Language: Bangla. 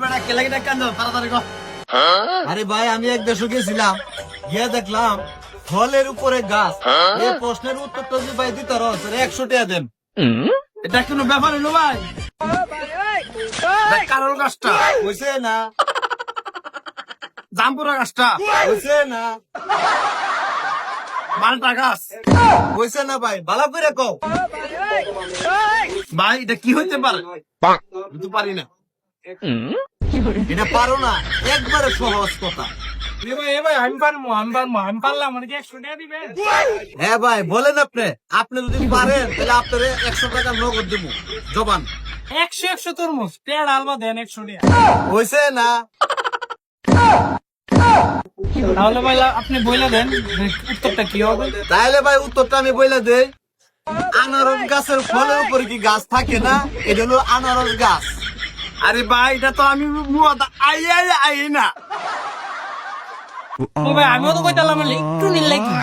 বেটা কে লাগি ডাকান দাও তাড়াতাড়ি কর। আরে ভাই আমি এক দেশে গেছিলাম, গিয়ে দেখলাম ফলের উপরে গাছ। এই প্রশ্নের উত্তরটা যদি ভাই দিতে রস 100 টাকা দেন। এটা কোনো ব্যাপার হলো ভাই? কারোর গাছটা হইছে না, জাম্পুরা গাছটা, হইছে না, মালটা গাছ। হইছে না ভাই, ভালো করে কও। ভাই এটা কি হইতে পারে? আমি তো পারি না। এটা পারো না, একবারে সহজ কথা। হ্যাঁ ভাই বলেন আপনি, আপনি যদি পারেন তাহলে আপনার 100 টাকা নগদ দিব। জবান 100 তরমুজ পেয়ার আলবা দেন 100 টাকা। হইছে না, তাহলে ভাই আপনি বইলা দেন উত্তরটা কি হবে। তাহলে ভাই উত্তরটা আমি বলে দেই। আনারস গাছের ফলের উপরে কি গাছ থাকে না? এটা হলো আনারস গাছ। আরে ভাই এটা তো আমি আই না। ও ভাই আমিও তো কইতালাম একটু নীল লাগি।